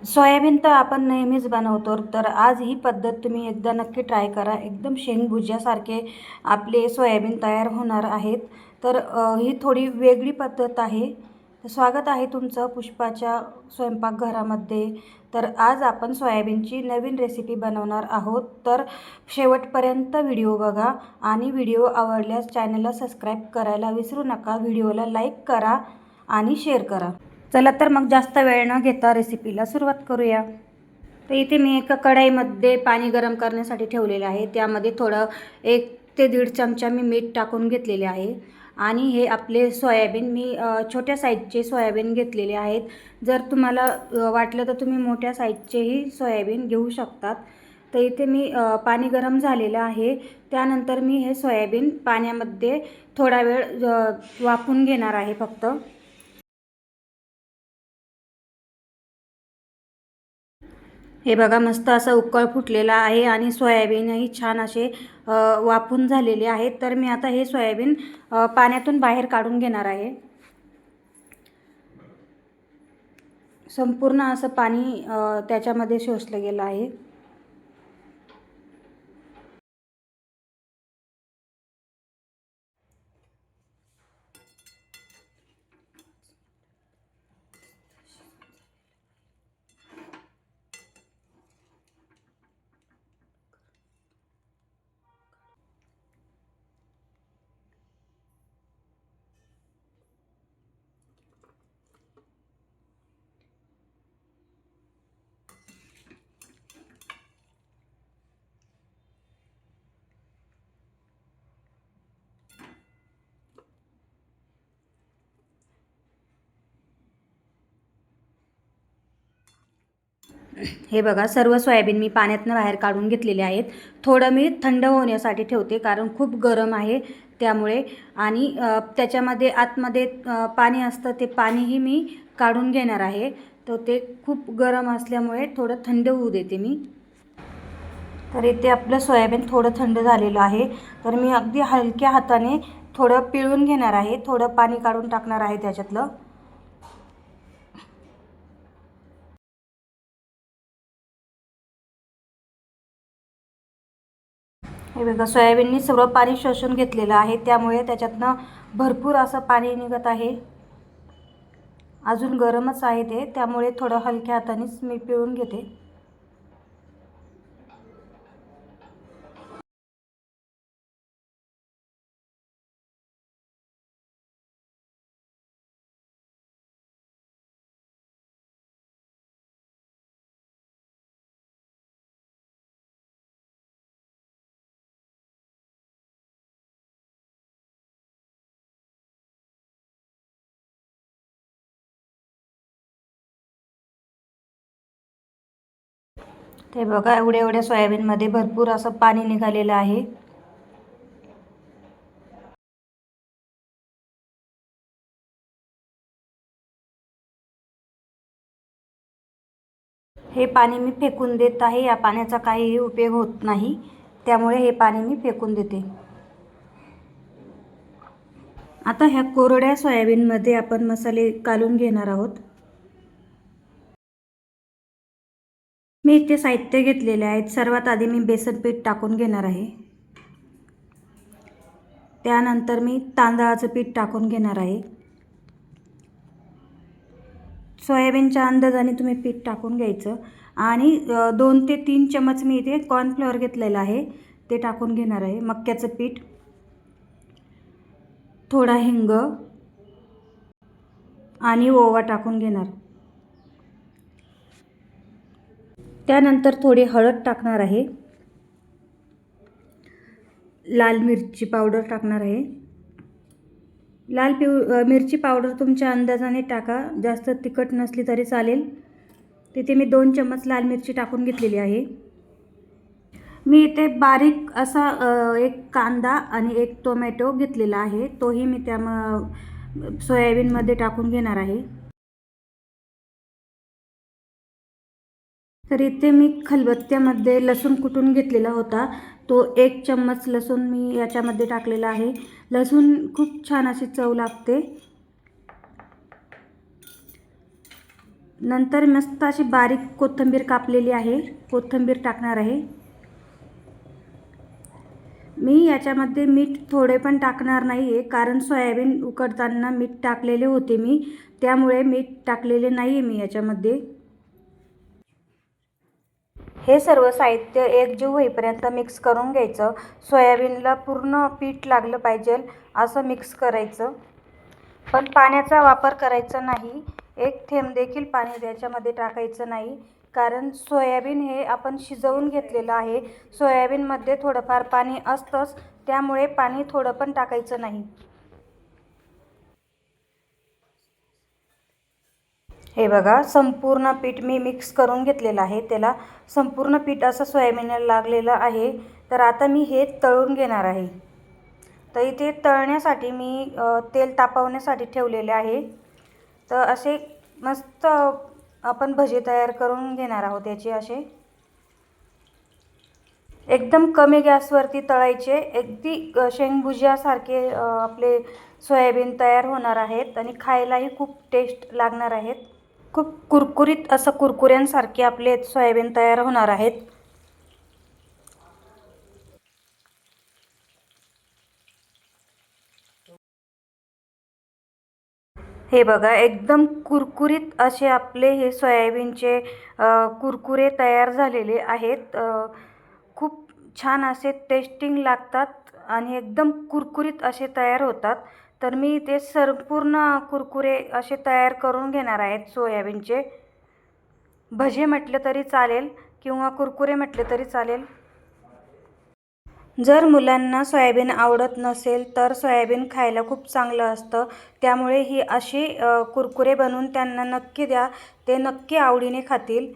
Soybean तर आपण नेहमीच बनवतो, तर आज ही पद्धत तुम्ही एकदा नक्की ट्राय करा. एकदम शेंगभुज्यासारखे आपले सोयाबीन तयार होणार आहेत. तर ही थोडी वेगळी पद्धत आहे. तर स्वागत आहे तुमचं पुष्पाच्या स्वयंपाकघरामध्ये. तर आज आपण सोयाबीनची नवीन रेसिपी बनवणार आहोत. तर शेवटपर्यंत व्हिडिओ बघा आणि व्हिडिओ आवडल्यास चॅनलला सबस्क्राईब करायला विसरू नका. व्हिडिओला लाईक करा आणि शेअर करा. चला तर मग जास्त वेळ न घेता रेसिपीला सुरुवात करूया. तर इथे मी एका कढईमध्ये पाणी गरम करण्यासाठी ठेवलेले आहे. त्यामध्ये थोडं 1 ते 1.5 चमचा मी मीठ टाकून घेतलेले आहे. आणि हे आपले सोयाबीन मी छोट्या साईजचे सोयाबीन घेतलेले आहेत. जर तुम्हाला वाटलं तर तुम्ही मोठ्या साईजचेही सोयाबीन घेऊ शकतात. तर इथे मी पाणी गरम झालेलं आहे. त्यानंतर मी हे सोयाबीन पाण्यामध्ये थोडा वेळ वाफवून घेणार आहे फक्त. हे बघा मस्त असं उकळ फुटलेला आहे आणि सोयाबीनही छान असे वाफून झालेले आहेत. तर मी आता हे सोयाबीन पाण्यातून बाहेर काढून घेणार आहे. संपूर्ण असं पाणी त्याच्यामध्ये शोषलं गेलं आहे. हे बघा सर्व सोयाबीन मी पाण्यातनं बाहेर काढून घेतलेले आहेत. थोडं मी थंड होण्यासाठी ठेवते कारण खूप गरम आहे त्यामुळे. आणि त्याच्यामध्ये आतमध्ये पाणी असतं, ते पाणीही मी काढून घेणार आहे. तर ते खूप गरम असल्यामुळे थोडं थंड होऊ देते मी. तर इथे आपलं सोयाबीन थोडं थंड झालेलं आहे. तर मी अगदी हलक्या हाताने थोडं पिळून घेणार आहे. थोडं पाणी काढून टाकणार आहे त्याच्यातलं. हे बघा सोयाबीननी सर्व पाणी शोषून घेतलेलं आहे, त्यामुळे त्याच्यातनं भरपूर असं पाणी निघत आहे. अजून गरमच आहे ते, त्यामुळे थोडं हलक्या हातानेच मी पिळून घेते. ते बघा एवढ्या एवढ्या सोयाबीनमध्ये भरपूर असं पाणी निघालेलं आहे. हे पाणी मी फेकून देत आहे. या पाण्याचा काहीही उपयोग होत नाही, त्यामुळे हे पाणी मी फेकून देते. आता ह्या कोरड्या सोयाबीनमध्ये आपण मसाले घालून घेणार आहोत. मी इथे साहित्य घेतलेले आहेत. सर्वात आधी मी बेसन पीठ टाकून घेणार आहे. त्यानंतर मी तांदळाचं पीठ टाकून घेणार आहे. सोयाबीनच्या अंदाजाने तुम्ही पीठ टाकून घ्यायचं. आणि 2 ते 3 चमच मी इथे कॉर्नफ्लॉवर घेतलेलं आहे, ते टाकून घेणार आहे. मक्याचं पीठ, थोडा हिंग आणि ओवा टाकून घेणार. त्यानंतर थोडी हळद टाकणार आहे. लाल मिरची पावडर टाकणार आहे. मिरची पावडर तुमच्या अंदाजाने टाका, जास्त तिखट नसली तरी चालेल. तिथे मी 2 चमच लाल मिरची टाकून घेतलेली आहे. मी इथे बारीक असा एक कांदा आणि एक टोमॅटो घेतलेला आहे, तोही मी त्या सोयाबीनमध्ये टाकून घेणार आहे. तर इथे मी खलबत्त्यामध्ये लसूण कुटून घेतलेला होता, तो 1 चम्मच लसूण मी याच्यामध्ये टाकलेला आहे. लसूण खूप छान अशी चव लागते. नंतर मस्त अशी बारीक कोथिंबीर कापलेली आहे, कोथिंबीर टाकणार आहे. मी याच्यामध्ये मीठ थोडे पण टाकणार नाही आहे, कारण सोयाबीन उकडताना मीठ टाकलेले होते मी, त्यामुळे मीठ टाकलेले नाही आहे मी याच्यामध्ये. हे सर्व साहित्य एकजीव होईपर्यंत मिक्स करून घ्यायचं. सोयाबीनला पूर्ण पीठ लागलं पाहिजे असं मिक्स करायचं. पण पाण्याचा वापर करायचा नाही, एक थेंब देखील पाणी त्याच्यामध्ये टाकायचं नाही, कारण सोयाबीन हे आपण शिजवून घेतलेलं आहे. सोयाबीनमध्ये थोडंफार पाणी असतंच, त्यामुळे पाणी थोडं पण टाकायचं नाही. हे बघा, संपूर्ण पीठ मी मिक्स करून घेतलेलं आहे. त्याला संपूर्ण पीठ असं सोयाबीनला लागलेलं आहे. तर आता मी हे तळून घेणार आहे. तर इथे तळण्यासाठी मी तेल तापवण्यासाठी ठेवलेले आहे. तर असे मस्त आपण भजे तयार करून घेणार आहोत याचे. असे एकदम कमी गॅसवरती तळायचे. अगदी शेंगभुज्यासारखे आपले सोयाबीन तयार होणार आहेत आणि खायलाही खूप टेस्ट लागणार आहेत. खूप कुरकुरीत असं कुरकुऱ्यांसारखे आपले सोयाबीन तयार होणार आहेत. हे बघा, एकदम कुरकुरीत असे आपले हे सोयाबीनचे कुरकुरे तयार झालेले आहेत. खूप छान असे टेस्टिंग लागतात आणि एकदम कुरकुरीत असे तयार होतात. तर मी ते संपूर्ण कुरकुरे असे तयार करून घेणार आहेत सोयाबीनचे. भजे म्हटलं तरी चालेल किंवा कुरकुरे म्हटले तरी चालेल. जर मुलांना सोयाबीन आवडत नसेल तर सोयाबीन खायला खूप चांगलं असतं, त्यामुळे ही अशी कुरकुरे बनवून त्यांना नक्की द्या, ते नक्की आवडीने खातील.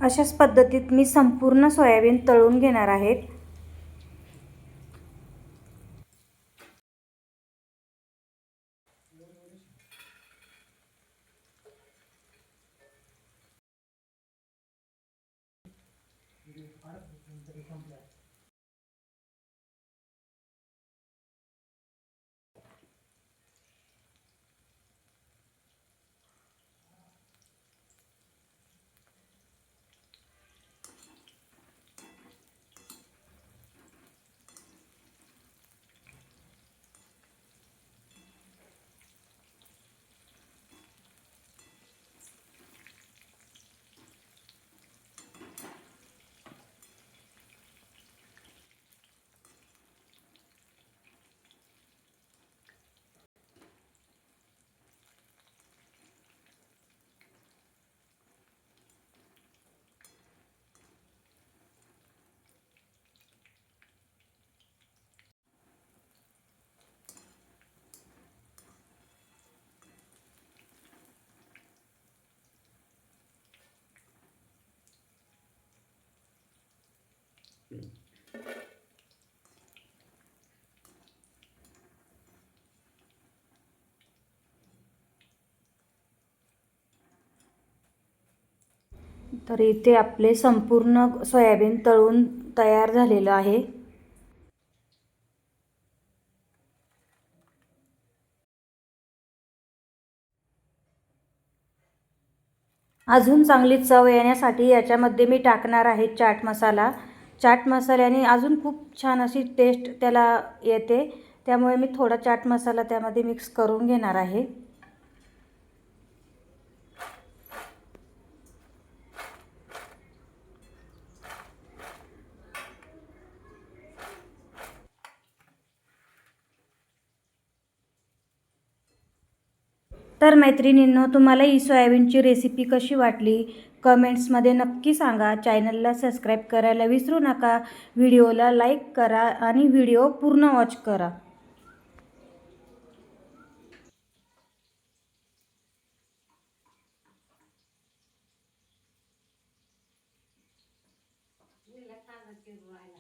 अशाच पद्धतीत मी संपूर्ण सोयाबीन तळून घेणार आहेत. तर इथे आपले संपूर्ण सोयाबीन तळून तयार झालेलं आहे. अजून चांगली चव येण्यासाठी याच्यामध्ये मी टाकणार आहे चाट मसाला. चाट मसाल्याने अजून खूप छान अशी टेस्ट त्याला येते, त्यामुळे मी थोडा चाट मसाला त्यामध्ये मिक्स करून घेणार आहे. तर मैत्रिणींनो, तुम्हाला ही सोयाबीनची रेसिपी कशी वाटली कमेंट्समध्ये नक्की सांगा. चॅनलला सबस्क्राईब करायला विसरू नका. व्हिडिओला लाईक करा आणि व्हिडिओ पूर्ण वॉच करा. नीला ताजा चिरून राहिला